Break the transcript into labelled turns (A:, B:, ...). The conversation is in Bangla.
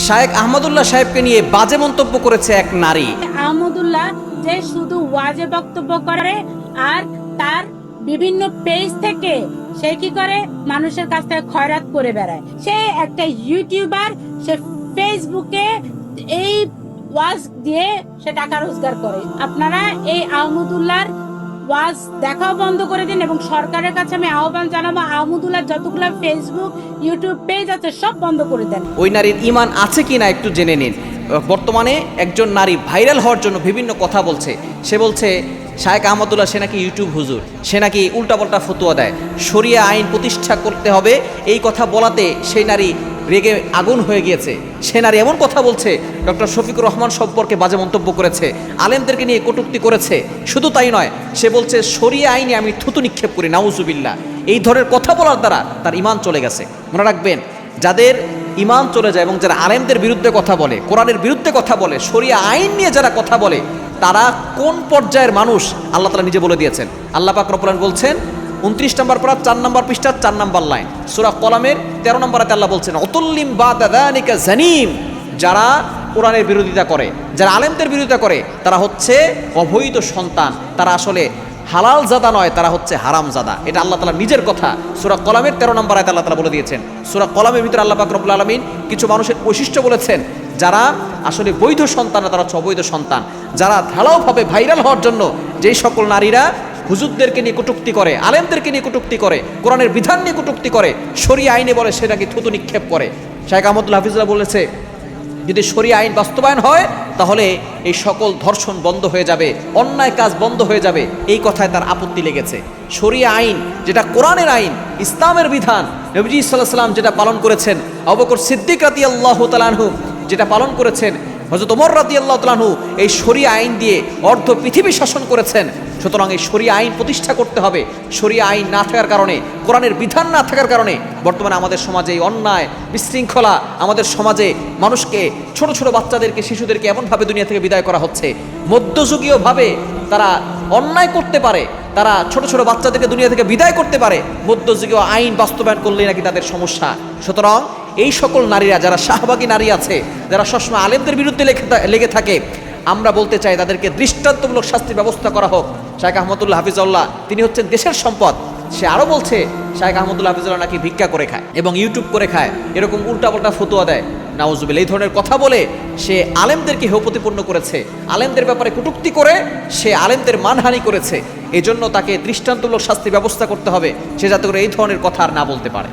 A: শায়েখ আহমদুল্লাহ সাহেবকে নিয়ে বাজে মন্তব্য করেছে এক নারী।
B: আহমদুল্লাহ যে শুধু ওয়াজে বক্তব্য করে আর তার বিভিন্ন পেজ থেকে সে কি করে মানুষের কাছ থেকে খয়রাত করে বেড়ায়। সে একটা ইউটিউবার, সে ফেসবুকে এই ওয়াজ দিয়ে সে টাকা রোজগার করে। আপনারা এই আহমদুল্লাহর ওয়াজ দেখাও বন্ধ করে দিন এবং সরকারের কাছে আমি আহ্বান জানাবো আহমদুল্লাহ যতগুলো ফেসবুক ইউটিউব পেজ আছে সব বন্ধ করে দেন।
A: ওই নারীর ঈমান আছে কিনা একটু জেনে নিন। বর্তমানে একজন নারী ভাইরাল হওয়ার জন্য বিভিন্ন কথা বলছে। সে বলছে শায়েখ আহমদুল্লাহ সে নাকি ইউটিউব হুজুর, সে নাকি উল্টাপাল্টা ফতোয়া দেয়, শরিয়া আইন প্রতিষ্ঠা করতে হবে। এই কথা বলাতে সেই নারী রেগে আগুন হয়ে গিয়েছে। সে নারী এমন কথা বলছে, ডক্টর শফিকুর রহমান সম্পর্কে বাজে মন্তব্য করেছে, আলেমদেরকে নিয়ে কটূক্তি করেছে। শুধু তাই নয়, সে বলছে শরিয়া আইনে আমি থুতু নিক্ষেপ করি, নাউজুবিল্লাহ। এই ধরনের কথা বলার দ্বারা তার ঈমান চলে গেছে। মনে রাখবেন, যাদের ঈমান চলে যায় এবং যারা আলেমদের বিরুদ্ধে কথা বলে, কোরআনের বিরুদ্ধে কথা বলে, শরিয়া আইন নিয়ে যারা কথা বলে, তারা কোন পর্যায়ের মানুষ আল্লাহ তাআলা নিজে বলে দিয়েছেন। আল্লাহ পাক রব্বুল আলামিন বলছেন 29 নম্বর পারা 4 নম্বর পৃষ্ঠা 4 নম্বর লাইন সূরা কলামের 13 নম্বর আয়াতে আল্লাহ বলছেন অতুল্লিম বাদা যালিকা জানিম। যারা কোরআনের বিরোধিতা করে, যারা আলেমদের বিরোধিতা করে, তারা হচ্ছে অবৈধ সন্তান, তারা আসলে হালাল জাদা নয়, তারা হচ্ছে হারাম জাদা। এটা আল্লাহ তাআলা নিজের কথা সূরা কলামের 13 নম্বর আয়াতে আল্লাহ তাআলা বলে দিয়েছেন। সূরা কলামের ভিতরে আল্লাহ পাক রব্বুল আলামিন কিছু মানুষের বৈশিষ্ট্য বলেছেন, যারা আসলে বৈধ সন্তান না, তারা হচ্ছে অবৈধ সন্তান। যারা ঢালাওভাবে ভাইরাল হওয়ার জন্য যেই সকল নারীরা হুজুরদেরকে নিয়ে কটূক্তি করে, আলেমদেরকে নিয়ে কটূক্তি করে, কোরআনের বিধান নিয়ে কটূক্তি করে, শরিয়া আইনে বলে সেটাকে থুতু নিক্ষেপ করে। শায়েখ আহমদুল্লাহ হাফিজুল্লাহ বলেছে যদি শরিয়া আইন বাস্তবায়ন হয় তাহলে এই সকল ধর্ষণ বন্ধ হয়ে যাবে, অন্যায় কাজ বন্ধ হয়ে যাবে। এই কথায় তার আপত্তি লেগেছে। শরিয়া আইন যেটা কোরআনের আইন, ইসলামের বিধান, নবীজি সাল্লাল্লাহু আলাইহি ওয়াসাল্লাম যেটা পালন করেছেন, আবু বকর সিদ্দিক রাদিয়াল্লাহু তাআলা আনহু যেটা পালন করেছেন, হযরত ওমর রাদিয়াল্লাহু তাআলা আনহু এই শরিয়া আইন দিয়ে অর্ধ পৃথিবী শাসন করেছেন। সুতরাং এই শরিয়া আইন প্রতিষ্ঠা করতে হবে। শরিয়া আইন না থাকার কারণে, কোরআনের বিধান না থাকার কারণে বর্তমানে আমাদের সমাজে এই অন্যায়, বিশৃঙ্খলা, আমাদের সমাজে মানুষকে, ছোট ছোট বাচ্চাদেরকে, শিশুদেরকে এমনভাবে দুনিয়া থেকে বিদায় করা হচ্ছে। মধ্যযুগীয়ভাবে তারা অন্যায় করতে পারে, তারা ছোট ছোট বাচ্চাদেরকে দুনিয়া থেকে বিদায় করতে পারে, মধ্যযুগীয় আইন বাস্তবায়ন করলেই নাকি তাদের সমস্যা। সুতরাং এই সকল নারীরা, যারা শাহবাগী নারী আছে, যারা সবসময় আলেমদের বিরুদ্ধে লেগে থাকে, আমরা বলতে চাই তাদেরকে দৃষ্টান্তমূলক শাস্তির ব্যবস্থা করা হোক। শায়েখ আহমদুল্লাহ হাফিজাহুল্লাহ তিনি হচ্ছেন দেশের সম্পদ। সে আরও বলছে শায়েখ আহমদুল্লাহ হাফিজাহুল্লাহ নাকি ভিক্ষা করে খায় এবং ইউটিউব করে খায়, এরকম উল্টাপাল্টা ফতোয়া দেয়। নাউজুবিল্লাহ। এই ধরনের কথা বলে সে আলেমদেরকে হেয় প্রতিপন্ন করেছে, আলেমদের ব্যাপারে কটূক্তি করে সে আলেমদের মানহানি করেছে। এজন্য তাকে দৃষ্টান্তমূলক শাস্তির ব্যবস্থা করতে হবে, সে যাতে করে এই ধরনের কথা আর না বলতে পারে।